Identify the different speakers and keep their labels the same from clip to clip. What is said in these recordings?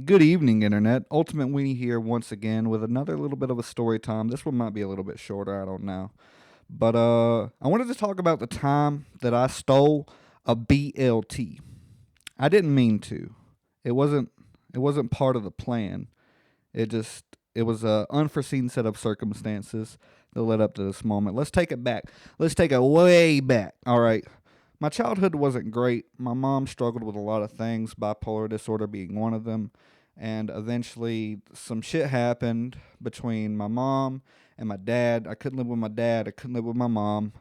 Speaker 1: Good evening, Internet. Ultimate Weenie here once again with another little bit of a story time. This one might be a little bit shorter, I don't know. But I wanted to talk about the time that I stole a BLT. I didn't mean to. It wasn't it wasn't part of the plan. It was a unforeseen set of circumstances that led up to this moment. Let's take it back. Let's take it way back. All right. My childhood wasn't great. My mom struggled with a lot of things, bipolar disorder being one of them. And eventually, some shit happened between my mom and my dad. I couldn't live with my dad. I couldn't live with my mom,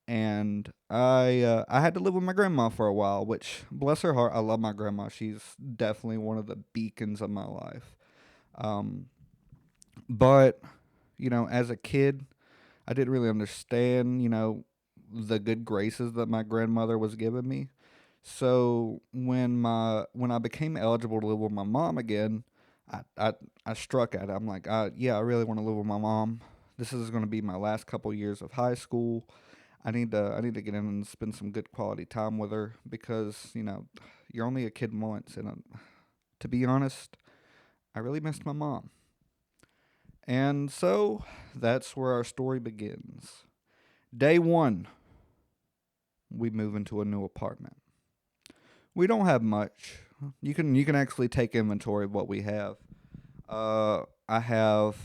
Speaker 1: and I had to live with my grandma for a while. Which, bless her heart, I love my grandma. She's definitely one of the beacons of my life. Um, but as a kid, I didn't really understand, the good graces that my grandmother was giving me. So when I became eligible to live with my mom again, I I, I struck at it. I'm like, yeah, I really want to live with my mom. This is going to be my last couple years of high school. I need to get in and spend some good quality time with her because you're only a kid once, and to be honest, I really missed my mom. And so that's where our story begins. Day one, we move into a new apartment. We don't have much. You can actually take inventory of what we have. I have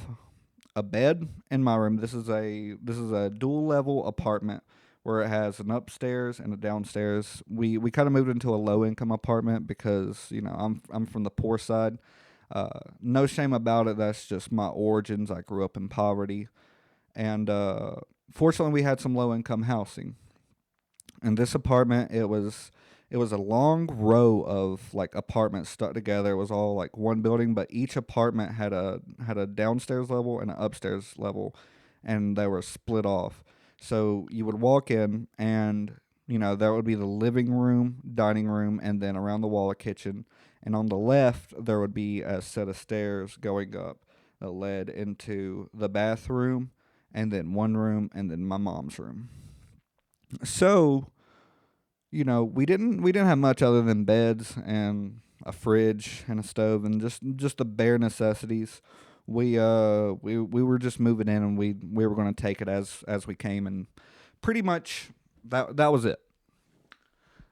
Speaker 1: a bed in my room. This is a dual level apartment where it has an upstairs and a downstairs. We kind of moved into a low income apartment because I'm from the poor side. No shame about it. That's just my origins. I grew up in poverty, and fortunately, we had some low income housing. In this apartment, it was a long row of like apartments stuck together. It was all like one building, but each apartment had a downstairs level and an upstairs level, and they were split off. So you would walk in, and there would be the living room, dining room, and then around the wall a kitchen. And on the left there would be a set of stairs going up that led into the bathroom, and then one room, and then my mom's room. So we didn't have much other than beds and a fridge and a stove and just the bare necessities. We were just moving in, and we were going to take it as we came, and pretty much that was it.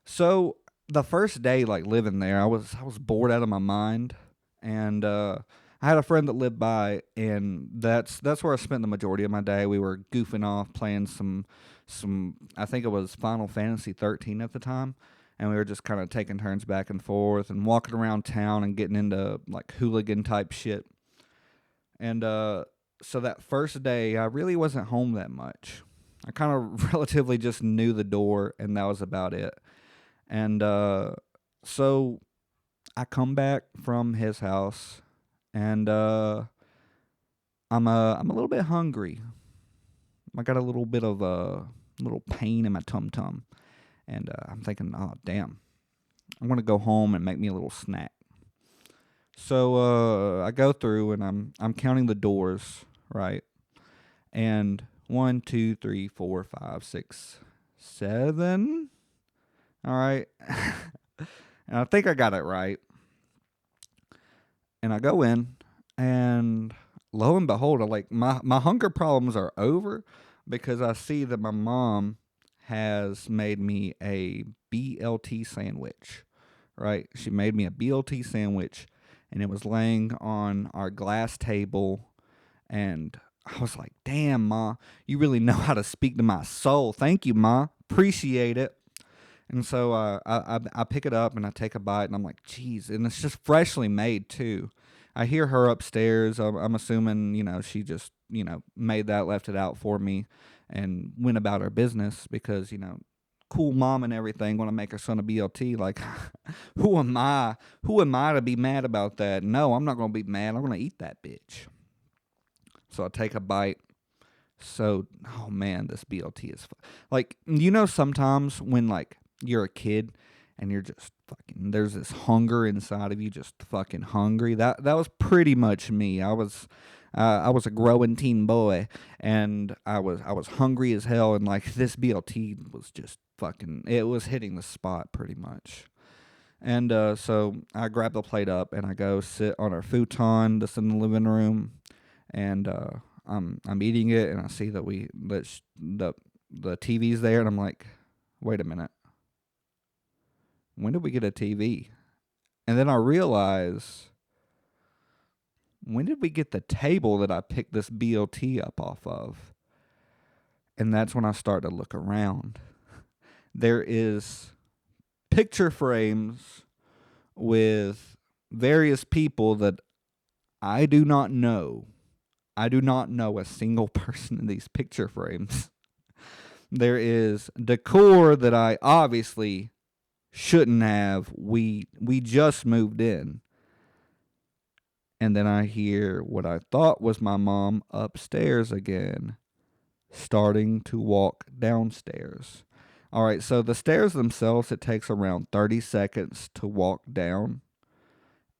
Speaker 1: So the first day like living there, I was bored out of my mind, and I had a friend that lived by, and that's where I spent the majority of my day. We were goofing off, playing some. I think it was Final Fantasy 13 at the time, and we were just kind of taking turns back and forth and walking around town and getting into like hooligan type shit. And so that first day, I really wasn't home that much. I kind of relatively just knew the door, and that was about it. And so I come back from his house, and I'm a little bit hungry. I got a little bit of a little pain in my tum tum, and I'm thinking, oh damn, I want to go home and make me a little snack. So I go through, and I'm counting the doors, right? And one, two, three, four, five, six, seven. All right, and I think I got it right. And I go in, and lo and behold, my hunger problems are over because I see that my mom has made me a BLT sandwich. Right? She made me a BLT sandwich, and it was laying on our glass table, and I was like, "Damn, ma, you really know how to speak to my soul. Thank you, ma. Appreciate it." And so I pick it up and I take a bite, and I'm like, geez, and it's just freshly made too. I hear her upstairs. I'm assuming she just made that, left it out for me, and went about her business because cool mom and everything want to make her son a BLT. Like, who am I? Who am I to be mad about that? No, I'm not gonna be mad. I'm gonna eat that bitch. So I take a bite. So, oh man, this BLT is like sometimes when like you're a kid and you're just fucking there's this hunger inside of you, just fucking hungry. That was pretty much me. I was a growing teen boy, and I was hungry as hell, and like this BLT was just fucking it was hitting the spot pretty much. And so I grab the plate up and I go sit on our futon that's in the living room, and I'm eating it, and I see that the TV's there, and I'm like, wait a minute, when did we get a TV? And then I realize, when did we get the table that I picked this BLT up off of? And that's when I start to look around. There is picture frames with various people that I do not know. I do not know a single person in these picture frames. There is decor that I obviously shouldn't have. We just moved in. And then I hear what I thought was my mom upstairs again, starting to walk downstairs. All right, so the stairs themselves, it takes around 30 seconds to walk down.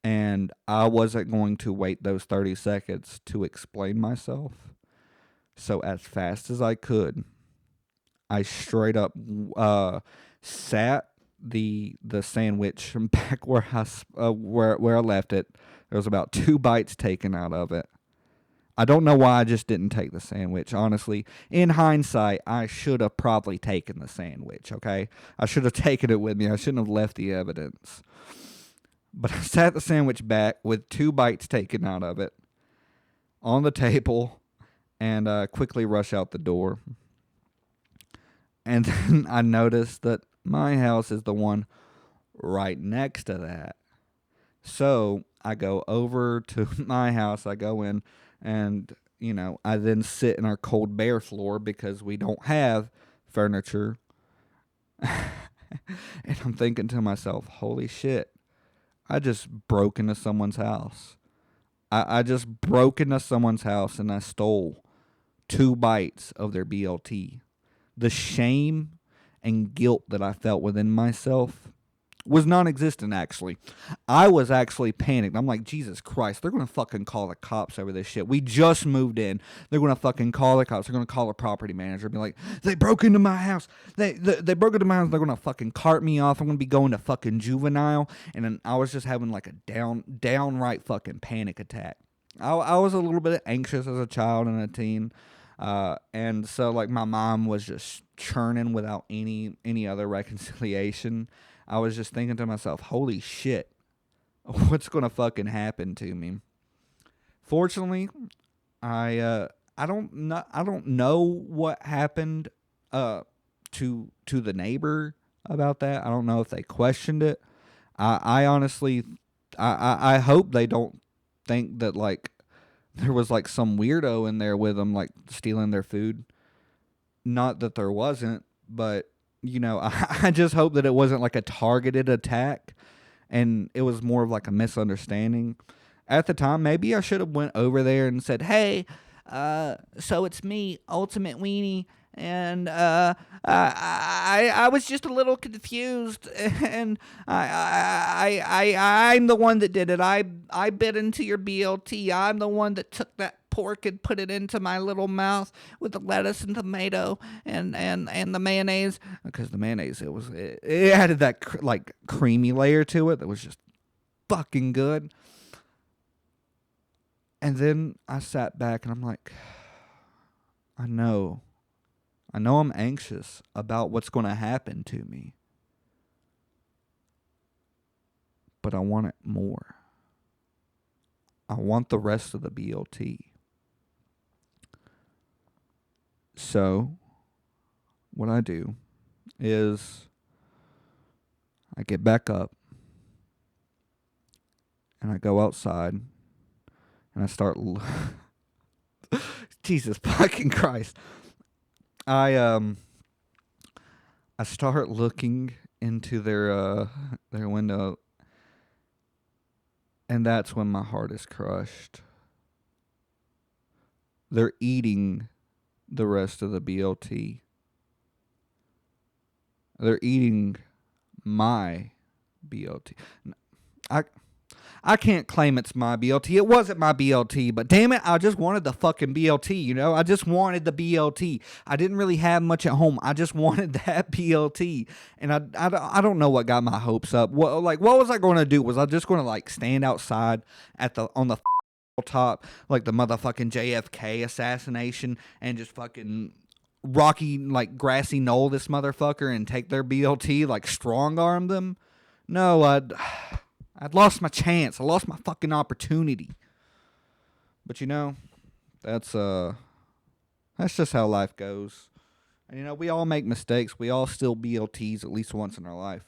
Speaker 1: And I wasn't going to wait those 30 seconds to explain myself. So, as fast as I could, I straight up sat the sandwich back where I left it. There was about 2 bites taken out of it. I don't know why I just didn't take the sandwich. Honestly, in hindsight, I should have probably taken the sandwich. Okay, I should have taken it with me. I shouldn't have left the evidence. But I sat the sandwich back with 2 bites taken out of it on the table, and quickly rush out the door. And then I noticed that my house is the one right next to that. So I go over to my house. I go in, and, I then sit in our cold bare floor because we don't have furniture. And I'm thinking to myself, holy shit, I just broke into someone's house. I just broke into someone's house and I stole 2 bites of their BLT. The shame and guilt that I felt within myself was non-existent, actually. I was actually panicked. I'm like, Jesus Christ, they're going to fucking call the cops over this shit. We just moved in. They're going to fucking call the cops. They're going to call a property manager and be like, they broke into my house. They broke into my house. They're going to fucking cart me off. I'm going to be going to fucking juvenile. And then I was just having like a downright fucking panic attack. I was a little bit anxious as a child and a teen. And so, like, my mom was just churning without any other reconciliation. I was just thinking to myself, holy shit, what's going to fucking happen to me? Fortunately, I don't know what happened to the neighbor about that. I don't know if they questioned it. I honestly I hope they don't think that, like, there was like some weirdo in there with them, like, stealing their food. Not that there wasn't, but I just hope that it wasn't like a targeted attack and it was more of like a misunderstanding. At the time, maybe I should have went over there and said, "Hey, so it's me, Ultimate Weenie, and I was just a little confused, and I'm the one that did it. I bit into your BLT. I'm the one that took that pork and put it into my little mouth with the lettuce and tomato and the mayonnaise, because the mayonnaise, it added that like creamy layer to it that was just fucking good." And then I sat back and I'm like, I know I'm anxious about what's going to happen to me, but I want it more. I want the rest of the BLT. So what I do is I get back up and I go outside and I start Jesus fucking Christ. I start looking into their window, and that's when my heart is crushed. They're eating the rest of the BLT. They're eating my BLT. I can't claim it's my BLT. It wasn't my BLT, but damn it, I just wanted the fucking BLT, you know? I just wanted the BLT. I didn't really have much at home. I just wanted that BLT. And I don't know what got my hopes up. What was I going to do? Was I just going to like stand outside on the top like the motherfucking JFK assassination and just fucking rocky like grassy knoll this motherfucker and take their BLT, like strong arm them? No, I'd lost my chance. I lost my fucking opportunity. But you know, that's just how life goes. And you know, we all make mistakes. We all steal BLTs at least once in our life.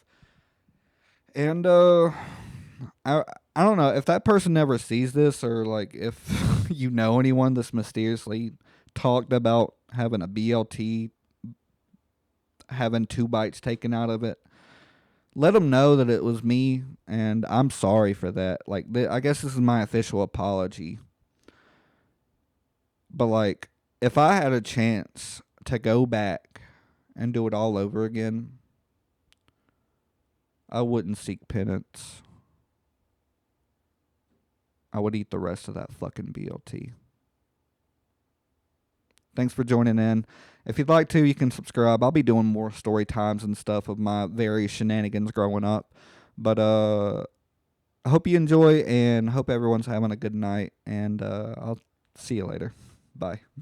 Speaker 1: And I I don't know if that person never sees this, or like if you know anyone that's mysteriously talked about having a BLT, having 2 bites taken out of it. Let them know that it was me, and I'm sorry for that. Like, I guess this is my official apology. But like, if I had a chance to go back and do it all over again, I wouldn't seek penance. I would eat the rest of that fucking BLT. Thanks for joining in. If you'd like to, you can subscribe. I'll be doing more story times and stuff of my various shenanigans growing up. But I hope you enjoy and hope everyone's having a good night. And I'll see you later. Bye.